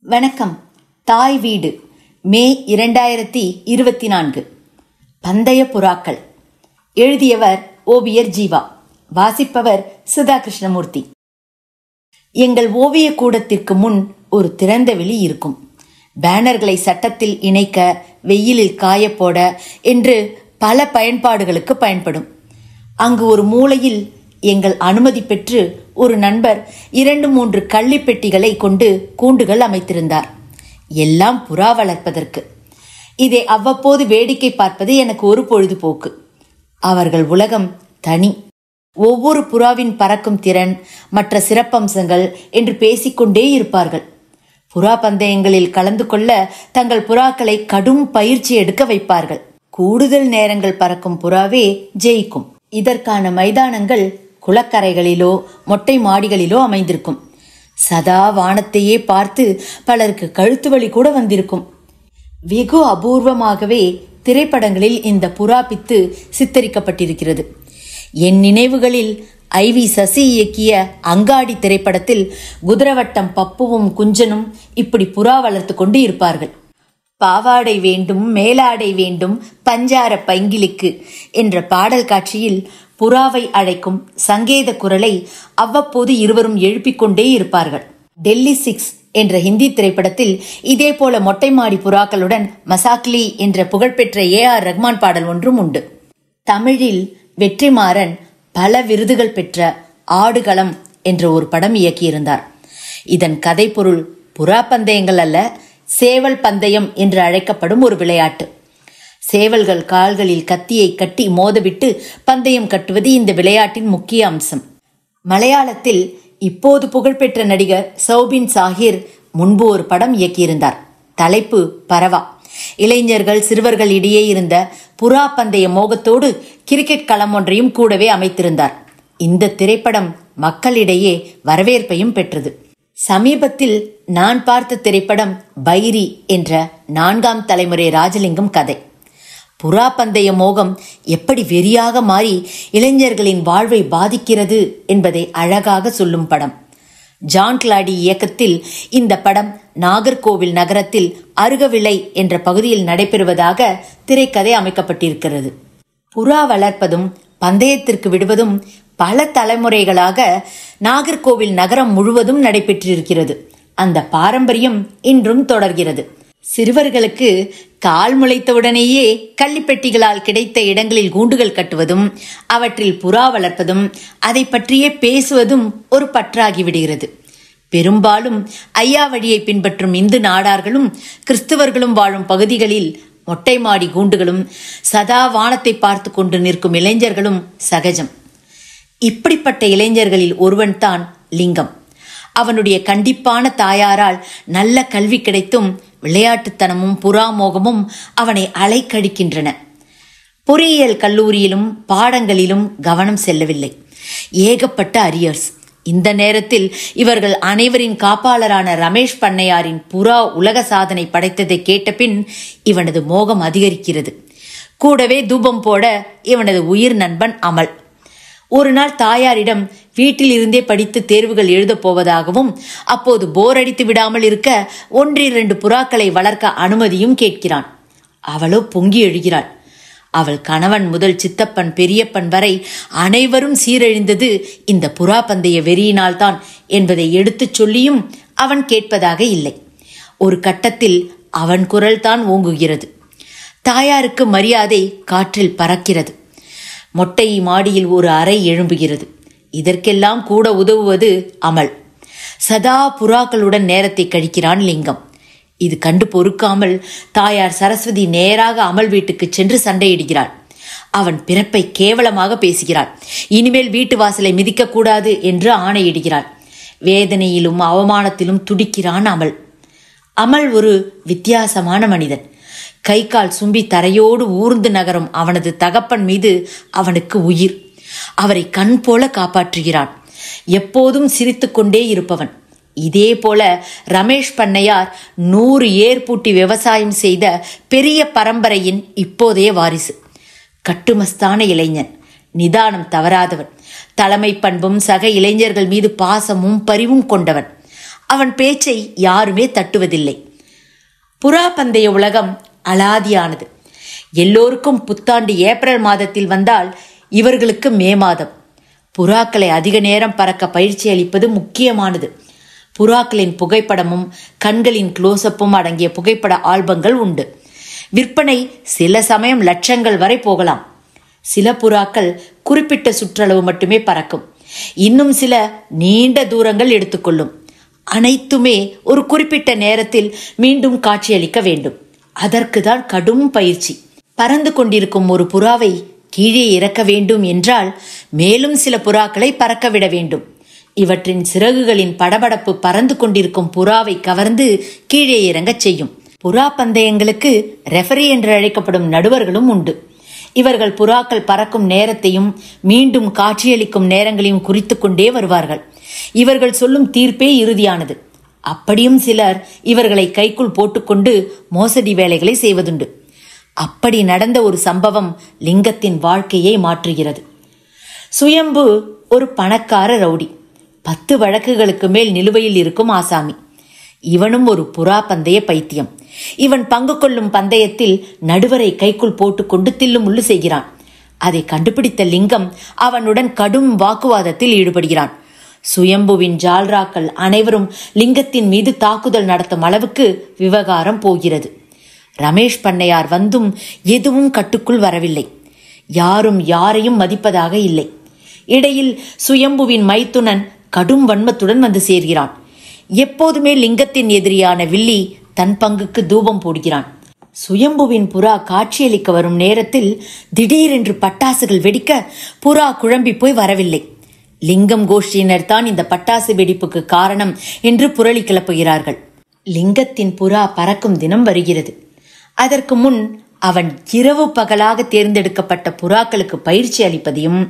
வணக்கம். தாய் வீடு, மே 2024. பந்தய புறாக்கள். எழுதியவர் ஓவியர் ஜீவா. வாசிப்பவர் சுதா கிருஷ்ணமூர்த்தி. எங்கள் ஓவிய கூடத்திற்கு முன் ஒரு திறந்த வெளி இருக்கும். பேனர்களை சட்டத்தில் இணைக்க, வெயிலில் காயப்போட என்று பல பயன்பாடுகளுக்கு பயன்படும். அங்கு ஒரு மூலையில் எங்கள் அனுமதி பெற்று ஒரு நண்பர் 2-3 கள்ளிப்பெட்டிகளை கொண்டு கூண்டுகள் அமைத்திருந்தார். எல்லாம் புறா வளர்ப்பதற்கு. இதை அவ்வப்போது வேடிக்கை பார்ப்பது எனக்கு ஒரு பொழுதுபோக்கு. அவர்கள் உலகம் தனி. ஒவ்வொரு புறாவின் பறக்கும் திறன், மற்ற சிறப்பம்சங்கள் என்று பேசிக்கொண்டே இருப்பார்கள். புறா பந்தயங்களில் கலந்து கொள்ள தங்கள் புறாக்களை கடும் பயிற்சி எடுக்க வைப்பார்கள். கூடுதல் நேரங்கள் பறக்கும் புறாவே ஜெயிக்கும். இதற்கான மைதானங்கள் குளக்கரைகளிலோ மொட்டை மாடிகளிலோ அமைந்திருக்கும். சதா வானத்தையே பார்த்து பலருக்கு கழுத்து வலி கூட வந்திருக்கும். வெகு அபூர்வமாகவே திரைப்படங்களில் இந்த புறா பித்து சித்தரிக்கப்பட்டிருக்கிறது. என் நினைவுகளில் IV சசி இயக்கிய அங்காடி திரைப்படத்தில் குதிரவட்டம் பப்புவும் குஞ்சனும் இப்படி புறா வளர்த்து கொண்டு இருப்பார்கள். பாவாடை வேண்டும், மேலாடை வேண்டும், பஞ்சார பைங்கிலிக்கு என்ற பாடல் காட்சியில் புறாவை அழைக்கும் சங்கேத குரலை அவ்வப்போது இருவரும் எழுப்பிக் கொண்டே இருப்பார்கள். டெல்லி 6 என்ற ஹிந்தி திரைப்படத்தில் இதே போல மொட்டை மாடி புறாக்களுடன் மசாக்லி என்ற புகழ்பெற்ற AR ரஹ்மான் பாடல் ஒன்றும் உண்டு. தமிழில் வெற்றிமாறன் பல விருதுகள் பெற்ற ஆடுகளம் என்ற ஒரு படம் இயக்கியிருந்தார். இதன் கதை பொருள் புறா பந்தயங்கள் அல்ல, சேவல் பந்தயம் என்று அழைக்கப்படும் ஒரு விளையாட்டு. சேவல்கள் கால்களில் கத்தியை கட்டி மோதவிட்டு பந்தயம் கட்டுவது இந்த விளையாட்டின் முக்கிய அம்சம். மலையாளத்தில் இப்போது புகழ்பெற்ற நடிகர் சௌபின் சாஹிர் முன்பு ஒரு படம் இயக்கியிருந்தார். தலைப்பு பரவா. இளைஞர்கள் சிறுவர்கள் இடையே இருந்த புறா பந்தய மோகத்தோடு கிரிக்கெட் களம் ஒன்றையும் கூடவே அமைத்திருந்தார். இந்த திரைப்படம் மக்களிடையே வரவேற்பையும் பெற்றது. சமீபத்தில் நான் பார்த்த திரைப்படம் பைரி என்ற 4ஆம் தலைமுறை ராஜலிங்கம் கதை. புறா பந்தய மோகம் எப்படி வெறியாக மாறி இளைஞர்களின் வாழ்வை பாதிக்கிறது என்பதை அழகாக சொல்லும் படம். ஜான் கிளாடி இயக்கத்தில் இந்த படம் நாகர்கோவில் நகரத்தில் அருகவிளை என்ற பகுதியில் நடைபெறுவதாக திரைக்கதை அமைக்கப்பட்டிருக்கிறது. புறா வளர்ப்பதும் பந்தயத்திற்கு விடுவதும் பல தலைமுறைகளாக நாகர்கோவில் நகரம் முழுவதும் நடைபெற்றிருக்கிறது. அந்த பாரம்பரியம் இன்றும் தொடர்கிறது. சிறுவர்களுக்கு கால் முளைத்தவுடனேயே கள்ளிப்பெட்டிகளால் கிடைத்த இடங்களில் கூண்டுகள் கட்டுவதும் அவற்றில் புறா வளர்ப்பதும் அதை பற்றியே பேசுவதும் ஒரு பற்றாகி விடுகிறது. பெரும்பாலும் ஐயா வழியை பின்பற்றும் இந்து நாடார்களும் கிறிஸ்தவர்களும் வாழும் பகுதிகளில் மொட்டை மாடி கூண்டுகளும் சதா வானத்தை பார்த்து கொண்டு நிற்கும் இளைஞர்களும் சகஜம். இப்படிப்பட்ட இளைஞர்களில் ஒருவன்தான் லிங்கம். அவனுடைய கண்டிப்பான தாயாரால் நல்ல கல்வி கிடைத்தும் விளையாட்டுத்தனமும் புறாமோகமும் அவனை அலைக்கழிக்கின்றன. பொறியியல் கல்லூரியிலும் பாடங்களிலும் கவனம் செல்லவில்லை. ஏகப்பட்ட அரியர்ஸ். இந்த நேரத்தில் இவர்கள் அனைவரின் காப்பாளரான ரமேஷ் பண்ணையாரின் புறா உலக சாதனை படைத்ததை கேட்ட பின் இவனது மோகம் அதிகரிக்கிறது. கூடவே தூபம் போட இவனது உயிர் நண்பன் அமல். ஒரு நாள் தாயாரிடம் வீட்டில் இருந்தே படித்து தேர்வுகள் எழுதப் போவதாகவும் அப்போது போர் அடித்து விடாமல் இருக்க 1-2 புறாக்களை வளர்க்க அனுமதியும் கேட்கிறான். அவளோ பொங்கி எழுகிறாள். அவள் கணவன் முதல் சித்தப்பன் பெரியப்பன் வரை அனைவரும் சீரழிந்தது இந்த புறா பந்தய வெறியினால்தான் என்பதை எடுத்துச் சொல்லியும் அவன் கேட்பதாக இல்லை. ஒரு கட்டத்தில் அவன் குரல் தான் ஓங்குகிறது. தாயாருக்கு மரியாதை காற்றில் பறக்கிறது. மொட்டை மாடியில் ஒரு அறை எழும்புகிறது. இதற்கெல்லாம் கூட உதவுவது அமல். சதா புறாக்களுடன் நேரத்தை கழிக்கிறான் லிங்கம். இது கண்டு பொறுக்காமல் தாயார் சரஸ்வதி நேராக அமல் வீட்டுக்கு சென்று சண்டையிடுகிறாள். அவன் பிறப்பை கேவலமாக பேசுகிறாள். இனிமேல் வீட்டு வாசலை மிதிக்க கூடாது என்று ஆணையிடுகிறாள். வேதனையிலும் அவமானத்திலும் துடிக்கிறான் அமல். அமல் ஒரு வித்தியாசமான மனிதன். கை கால் சும்பி தரையோடு ஊர்ந்து நகரும் அவனது தகப்பன் மீது அவனுக்கு உயிர். அவரை கண் போல காப்பாற்றுகிறான். எப்போதும் சிரித்து கொண்டே இருப்பவன். இதே போல ரமேஷ் பண்ணையார் 100 ஏர் பூட்டி விவசாயம் செய்த பெரிய பரம்பரையின் இப்போதைய வாரிசு. கட்டுமஸ்தான இளைஞன், நிதானம் தவறாதவன், தலைமை பண்பும் சக இளைஞர்கள் மீது பாசமும் பரிவும் கொண்டவன். அவன் பேச்சை யாருமே தட்டுவதில்லை. புறா பந்தய உலகம் அலாதியானது. எல்லோருக்கும் புத்தாண்டு ஏப்ரல் மாதத்தில் வந்தால் இவர்களுக்கு மே மாதம். புறாக்களை அதிக நேரம் பறக்க பயிற்சி அளிப்பது முக்கியமானது. புறாக்களின் புகைப்படமும் கண்களின் க்ளோஸ்அப்பும் அடங்கிய புகைப்பட ஆல்பங்கள் உண்டு. விற்பனை சில சமயம் லட்சங்கள் வரை போகலாம். சில புறாக்கள் குறிப்பிட்ட சுற்றளவு மட்டுமே பறக்கும். இன்னும் சில நீண்ட தூரங்கள் எடுத்துக்கொள்ளும். அனைத்துமே ஒரு குறிப்பிட்ட நேரத்தில் மீண்டும் காட்சியளிக்க வேண்டும். அதற்கு தான் கடும் பயிற்சி. பறந்து கொண்டிருக்கும் ஒரு புறாவை கீழே இறக்க வேண்டும் என்றால் மேலும் சில புறாக்களை பறக்க விட வேண்டும். இவற்றின் சிறகுகளின் படபடப்பு பறந்து கொண்டிருக்கும் புறாவை கவர்ந்து கீழே இறங்கச் செய்யும். புறா பந்தயங்களுக்கு ரெஃபரி என்று அழைக்கப்படும் நடுவர்களும் உண்டு. இவர்கள் புறாக்கள் பறக்கும் நேரத்தையும் மீண்டும் காட்சியளிக்கும் நேரங்களையும் குறித்து கொண்டே வருவார்கள். இவர்கள் சொல்லும் தீர்ப்பே இறுதியானது. அப்படியும் சிலர் இவர்களை கைக்குள் போட்டுக்கொண்டு மோசடி வேலைகளை செய்வதுண்டு. அப்படி நடந்த ஒரு சம்பவம் லிங்கத்தின் வாழ்க்கையை மாற்றுகிறது. சுயம்பு ஒரு பணக்கார ரவுடி. 10 வழக்குகளுக்கு மேல் நிலுவையில் இருக்கும் ஆசாமி. இவனும் ஒரு புறா பந்தய பைத்தியம். இவன் பங்கு கொள்ளும் பந்தயத்தில் நடுவரை கைக்குள் போட்டுக்கொண்டு தில்லு முள்ளு செய்கிறான். அதை கண்டுபிடித்த லிங்கம் அவனுடன் கடும் வாக்குவாதத்தில் ஈடுபடுகிறான். சுயம்புவின் ஜால்ராக்கள் அனைவரும் லிங்கத்தின் மீது தாக்குதல் நடத்தும் அளவுக்கு விவகாரம் போகிறது. ரமேஷ் பண்ணையார் வந்தும் எதுவும் கட்டுக்குள் வரவில்லை. யாரும் யாரையும் மதிப்பதாக இல்லை. இடையில் சுயம்புவின் மைத்துனன் கடும் வன்மத்துடன் வந்து சேர்கிறான். எப்போதுமே லிங்கத்தின் எதிரியான வில்லி தன் பங்குக்கு தூபம் போடுகிறான். சுயம்புவின் புறா காட்சியளிக்க வரும் நேரத்தில் திடீரென்று பட்டாசுகள் வெடிக்க புறா குழம்பி போய் வரவில்லை. லிங்கம் கோஷ்டியினர் தான் இந்த பட்டாசு வெடிப்புக்கு காரணம் என்று புரளி கிளப்புகிறார்கள். லிங்கத்தின் புறா பறக்கும் தினம் வருகிறது. அதற்கு முன் அவன் இரவு பகலாக தேர்ந்தெடுக்கப்பட்ட புறாக்களுக்கு பயிற்சி அளிப்பதையும்,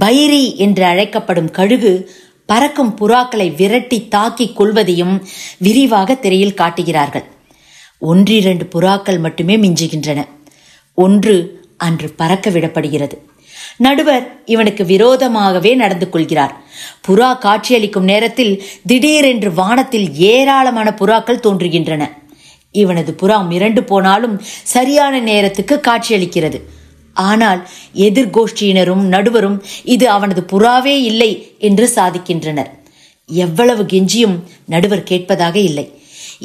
பைரி என்று அழைக்கப்படும் கழுகு பறக்கும் புறாக்களை விரட்டி தாக்கி கொள்வதையும் விரிவாக திரையில் காட்டுகிறார்கள். 1-2 புறாக்கள் மட்டுமே மிஞ்சுகின்றன. ஒன்று அன்று பறக்க விடப்படுகிறது. நடுவர் இவனுக்கு விரோதமாகவே நடந்து கொள்கிறார். புறா காட்சியளிக்கும் நேரத்தில் திடீரென்று வானத்தில் ஏராளமான புறாக்கள் தோன்றுகின்றன. இவனது புறா மிரண்டு போனாலும் சரியான நேரத்துக்கு காட்சியளிக்கிறது. ஆனால் எதிர்கோஷ்டியினரும் நடுவரும் இது அவனது புறாவே இல்லை என்று சாதிக்கின்றனர். எவ்வளவு கெஞ்சியும் நடுவர் கேட்பதாக இல்லை.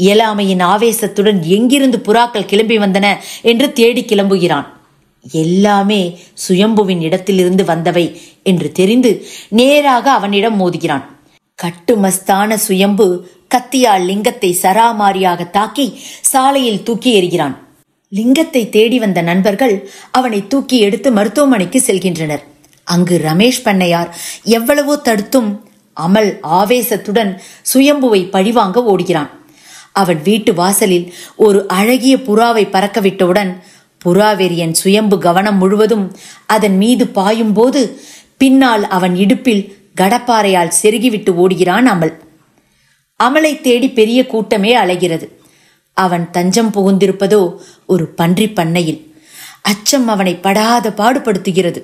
இயலாமையின் ஆவேசத்துடன் எங்கிருந்து புறாக்கள் கிளம்பி வந்தன என்று தேடி கிளம்புகிறான். எல்லாமே சுயம்புவின் இடத்திலிருந்து வந்தவை என்று தெரிந்து நேராக அவனிடம் மோதுகிறான். கட்டுமஸ்தான சுயம்பு கத்தியால் லிங்கத்தை சராமாரியாக தாக்கி சாலையில் தூக்கி எறிகிறான். லிங்கத்தை தேடி வந்த நண்பர்கள் அவனை தூக்கி எடுத்து மருத்துவமனைக்கு செல்கின்றனர். அங்கு ரமேஷ் பண்ணையார் எவ்வளவோ தடுத்தும் அமல் ஆவேசத்துடன் சுயம்புவை பழிவாங்க ஓடுகிறான். அவன் வீட்டு வாசலில் ஒரு அழகிய புறாவை பறக்கவிட்டவுடன் புறாவெறியன் சுயம்பு கவனம் முழுவதும் அதன் மீது பாயும் போது பின்னால் அவன் இடுப்பில் கடப்பாறையால் செருகிவிட்டு ஓடுகிறான் அமல். அமலை தேடி பெரிய கூட்டமே அலைகிறது. அவன் தஞ்சம் புகுந்திருப்பதோ ஒரு பன்றி பண்ணையில். அச்சம் அவனை படாத பாடுபடுத்துகிறது.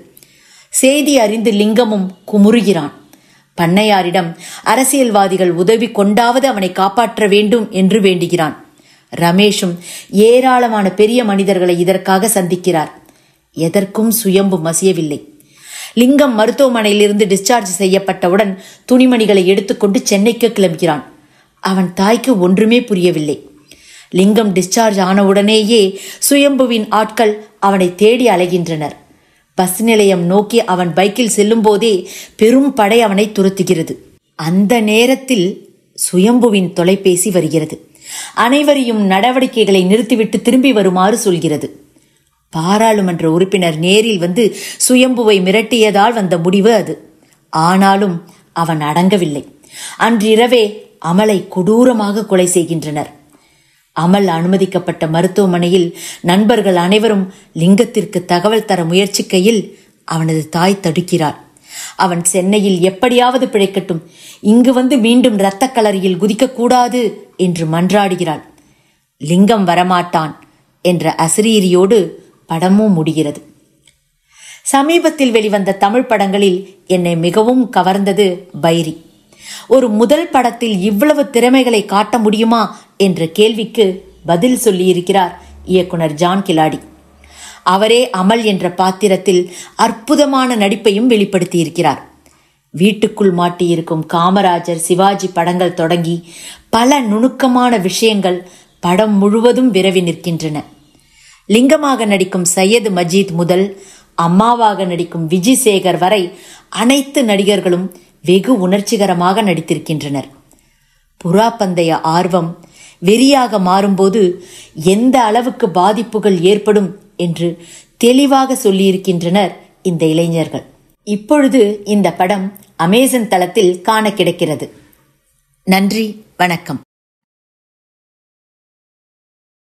செய்தி அறிந்து லிங்கமும் குமுறுகிறான். பண்ணையாரிடம் அரசியல்வாதிகள் உதவி கொண்டாவது அவனை காப்பாற்ற வேண்டும் என்று வேண்டுகிறான். ரமேஷும் ஏராளமான பெரிய மனிதர்களை இதற்காக சந்திக்கிறார். எதற்கும் சுயம்பு மசியவில்லை. லிங்கம் மருத்துவமனையிலிருந்து டிஸ்சார்ஜ் செய்யப்பட்டவுடன் துணிமணிகளை எடுத்துக்கொண்டு சென்னைக்கு கிளம்புகிறான். அவன் தாய்க்கு ஒன்றுமே புரியவில்லை. லிங்கம் டிஸ்சார்ஜ் ஆனவுடனேயே சுயம்புவின் ஆட்கள் அவனை தேடி அலைகின்றனர். பஸ் நிலையம் நோக்கி அவன் பைக்கில் செல்லும் போதே பெரும் படை அவனை துரத்துகிறது. அந்த நேரத்தில் சுயம்புவின் தொலைபேசி வருகிறது. அனைவரையும் நடவடிக்கைகளை நிறுத்திவிட்டு திரும்பி வருமாறு சொல்கிறது. பாராளுமன்ற உறுப்பினர் நேரில் வந்து சுயம்புவை மிரட்டியதால் வந்த முடிவு அது. ஆனாலும் அவன் அடங்கவில்லை. அன்றிரவே அமலை கொடூரமாக கொலை செய்கின்றனர். அமல் அனுமதிக்கப்பட்ட மருத்துவமனையில் நண்பர்கள் அனைவரும் லிங்கத்திற்கு தகவல் தர முயற்சிக்கையில் அவனது தாய் தடுக்கிறார். அவன் சென்னையில் எப்படியாவது பிழைக்கட்டும், இங்கு வந்து மீண்டும் இரத்த களரியில் குதிக்கக்கூடாது என்று மன்றாடுகிறாள். லிங்கம் வரமாட்டான் என்ற அசரீரியோடு படமும் முடிகிறது. சமீபத்தில் வெளிவந்த தமிழ் படங்களில் என்னை மிகவும் கவர்ந்தது பைரி. ஒரு முதல் படத்தில் இவ்வளவு திறமைகளை காட்ட முடியுமா என்ற கேள்விக்கு பதில் சொல்லியிருக்கிறார் இயக்குனர் ஜான் கிலாடி. அவரே அமல் என்ற பாத்திரத்தில் அற்புதமான நடிப்பையும் வெளிப்படுத்தியிருக்கிறார். வீட்டுக்குள் மாட்டியிருக்கும் காமராஜர், சிவாஜி படங்கள் தொடங்கி பல நுணுக்கமான விஷயங்கள் படம் முழுவதும் விரவி நிற்கின்றன. லிங்கமாக நடிக்கும் சையது மஜீத் முதல் அம்மாவாக நடிக்கும் விஜய் சேகர் வரை அனைத்து நடிகர்களும் வெகு உணர்ச்சிகரமாக நடித்திருக்கின்றனர். புறா பந்தய ஆர்வம் வெறியாக மாறும்போது எந்த அளவுக்கு பாதிப்புகள் ஏற்படும் என்று தெளிவாக சொல்லியிருக்கின்றனர் இந்த இளைஞர்கள். இப்பொழுது இந்த படம் அமேசான் தளத்தில் காண கிடைக்கிறது. நன்றி, வணக்கம்.